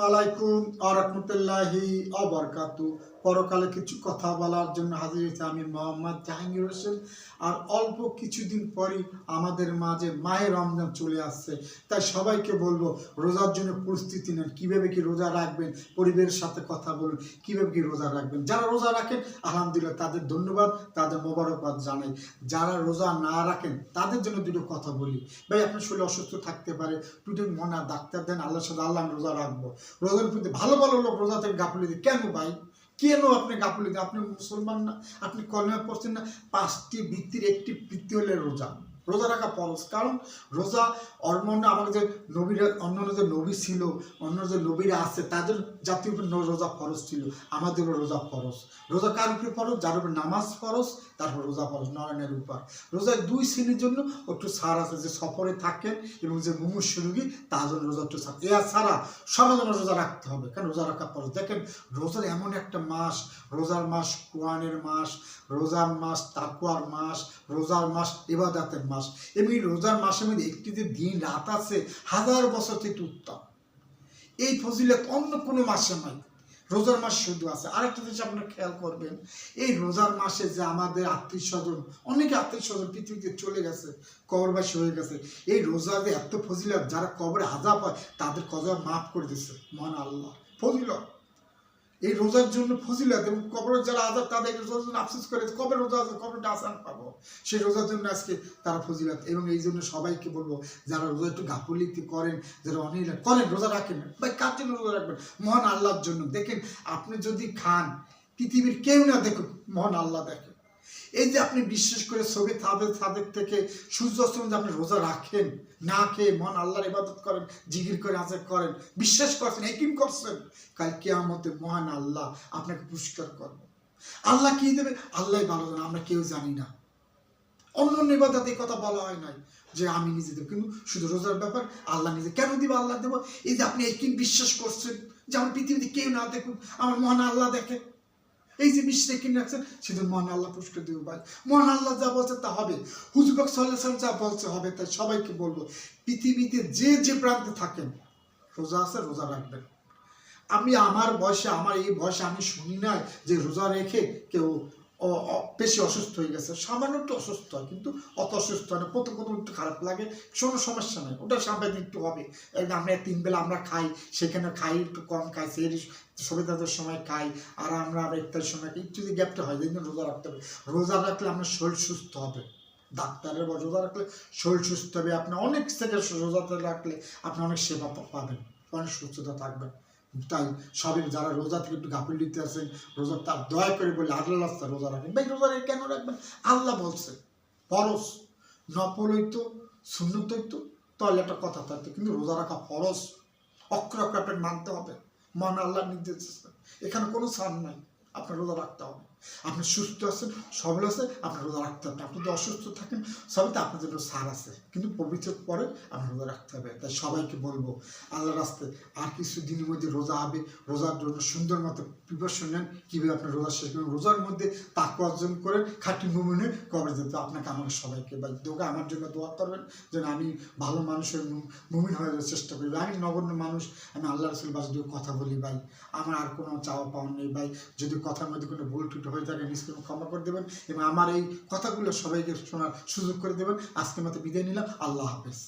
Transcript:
আলাইকুম আরহামতুল্লাহি অবরকাতু। পরকালে কিছু কথা বলার জন্য হাজির হয়েছে আমি মোহাম্মদ জাহাঙ্গীর হোসেন। আর অল্প কিছুদিন পরই আমাদের মাঝে মাহে রমজান চলে আসছে, তাই সবাইকে বলবো রোজার জন্য প্রস্তুতি নেন। কীভাবে কি রোজা রাখবেন, পরিবারের সাথে কথা বলুন কীভাবে কি রোজা রাখবেন। যারা রোজা রাখেন আলহামদুলিল্লাহ, তাদের ধন্যবাদ, তাদের মোবারকবাদ জানাই। যারা রোজা না রাখেন তাদের জন্য দুটো কথা বলি। ভাই, আপনার শরীর অসুস্থ থাকতে পারে, দুটো মনা ডাক্তার দেন, আল্লাহর সাথে আল্লাহ আমি রোজা রাখবো। রোজার প্রতি ভালো ভালো লোক রোজা থেকে গাফিলতি কেন ভাই? কেন আপনি গাফিলতি? আপনি মুসলমান না? আপনি কলমা পড়ছেন না? 5টি বৃত্তির একটি বৃত্তি হলে রোজা। রোজা রাখা ফরজ, কারণ রোজা অন্য আমাদের যে নবীরা, অন্যান্য যে নবী ছিল, অন্য যে নবীরা আছে তাদের জাতির উপর রোজা ফরজ ছিল, আমাদেরও রোজা ফরজ। রোজা কার উপরে ফরজ? যার উপর নামাজ ফরজ, তারপর রোজা ফরজ নয়নের উপর। রোজার 2 শ্রেণীর জন্য একটু ছাড় আছে, যে সফরে থাকেন এবং যে মুমূর্ষু রোগী তার জন্য রোজা একটু ছাড়। এছাড়া সবার জন্য রোজা রাখতে হবে, কারণ রোজা রাখা ফরজ। দেখেন, রোজার এমন একটা মাস, রোজার মাস কোরআনের মাস, রোজার মাস তাকওয়ার মাস, রোজার মাস ইবাদতের মাস। এমনি রোজার মাসের মধ্যে একটি যে দিন রাত আছে 1000 বছর থেকে উত্তম। এই ফজিলত অন্য কোনো মাসে নাই, রোজার মাস শুধু আছে। আরেকটা জিনিস আপনারা খেয়াল করবেন, এই রোজার মাসে যে আমাদের আত্মীয় স্বজন, অনেকে আত্মীয় স্বজন পৃথিবীতে চলে গেছে, কবরবাসী হয়ে গেছে, এই রোজা যে এত ফজিলত, যারা কবরে আযাব হয় তাদের কবর মাফ করে দিচ্ছে মহান আল্লাহ। ফজিলত এই রোজার জন্য ফজিলত, এবং কবরের যারা আযাব তাদের রোজার জন্য আফসোস করে, কবে রোজা আছে, কবরটা আসান পাবো, সেই রোজার জন্য আজকে তারা ফজিলত। এবং এই জন্য সবাইকে বলবো, যারা রোজা একটু গাফিলতি করেন, যারা অনিল করেন, রোজা রাখেন ভাই, কার জন্য রোজা রাখবেন? মহান আল্লাহর জন্য। দেখেন, আপনি যদি খান, পৃথিবীর কেউ না দেখুক, মহান আল্লাহ দেখেন। এই যে আপনি বিশ্বাস করে ছবি তাদের থেকে সূর্যাস্ত যে আপনি রোজা রাখেন, না খেয়ে মহান আল্লাহর ইবাদত করেন, জিকির করে আজাদ করেন, বিশ্বাস করছেন, একই করছেন, কাল কিয়ামতে মহান আল্লাহ আপনাকে পুরস্কার করবে। আল্লাহ কি দেবে আল্লাহ ভালো জানে, আমরা কেউ জানি না। অন্য ইবাদতে এই কথা বলা হয় নাই যে আমি নিজে দেবো, কিন্তু শুধু রোজার ব্যাপার আল্লাহ নিজে। কেন দিব? আল্লাহ দেবো। এই যে আপনি একই বিশ্বাস করছেন যে আমার পৃথিবীতে কেউ না দেখুন, আমার মহান আল্লাহ দেখে, এই যে বিশ্বাস কিনে রাখছেন, সেদিন মহান আল্লাহ পুরস্কার দেবে ভাই। মহান আল্লাহ যা বলছে তা হবে, হুজুর পাক সাল্লাল্লাহু আলাইহি ওয়াসাল্লাম যা বলছে হবে। তাই সবাইকে বলবো, পৃথিবীতে যে যে প্রান্তে থাকেন, রোজা আছে, রোজা রাখবেন। আমি আমার বয়সে, আমার এই বয়সে আমি শুনি নাই যে রোজা রেখে কেউ বেশি অসুস্থ হয়ে গেছে। সামান্য একটু অসুস্থ হয়, কিন্তু অত অসুস্থ হয় না। প্রথম একটু খারাপ লাগে, কোনো সমস্যা নেই, ওটা সামনে একটু হবে। আমরা 3 বেলা আমরা খাই, সেখানে খাই একটু কম খাই, সেই সুবিধাদের সময় খাই, আর আমরা ইফতারের সময় একটু যদি গ্যাপটা হয়, যেদিন রোজা রাখতে হবে। রোজা রাখলে আপনার শরীর সুস্থ হবে, ডাক্তারের বা রোজা রাখলে শরীর সুস্থ হবে। আপনি অনেক থেকে রোজাতে রাখলে আপনি অনেক সেবা পাবেন, অনেক সুস্থতা থাকবেন। তাই সবাই যারা রোজা থেকে একটু গাফিলতি আছেন, রোজা তার দয়া করে বলে আল্লাহ রাস্তা রোজা রাখেন। ভাই, রোজা রেখে কেন রাখবেন? আল্লাহ বলছে ফরজ, নফল হইতো, সুন্নত হইতো, তাহলে একটা কথা থাকতো, কিন্তু রোজা রাখা ফরজ, অক্ষর অক্ষর আপনাকে মানতে হবে, মহান আল্লাহর নির্দেশ। এখানে কোনো ছাড় নাই, আপনার রোজা রাখতে হবে। আপনি সুস্থ আছেন, সবল আছে, আপনার রোজা রাখতে হবে। আপনি যদি অসুস্থ থাকেন, সবই তো আপনার জন্য ছাড় আছে, কিন্তু পবিত্র পরে আপনার রোজা রাখতে হবে। তাই সবাইকে বলবো, আল্লাহ রাস্তায় আর কিছু দিনের মধ্যে রোজা হবে, রোজার জন্য সুন্দর মতো প্রিপারেশন নেন, কীভাবে আপনার রোজা শেষ করবেন, রোজার মধ্যে তাকওয়া অর্জন করে খাঁটি মুমিনে কবরে যেতে। আপনাকে আমাকে সবাইকে ভাই দোয়া, আমার জন্য দোয়া করবেন যেন আমি ভালো মানুষের মুমিন হয়ে যাওয়ার চেষ্টা করি। আমি নগণ্য মানুষ, আমি আল্লাহ রাসূল বাস দিয়ে কথা বলি ভাই, আমার আর কোনো চাওয়া পাওয়া নেই ভাই। যদি কথার মধ্যে কোনো ভুল টুট হয়ে থাকে নিশ্চয়ই ক্ষমা করে দেবেন, এবং আমার এই কথাগুলো সবাইকে শোনার সুযোগ করে দেবেন। আজকের মতো বিদায় নিলাম, আল্লাহ হাফেজ।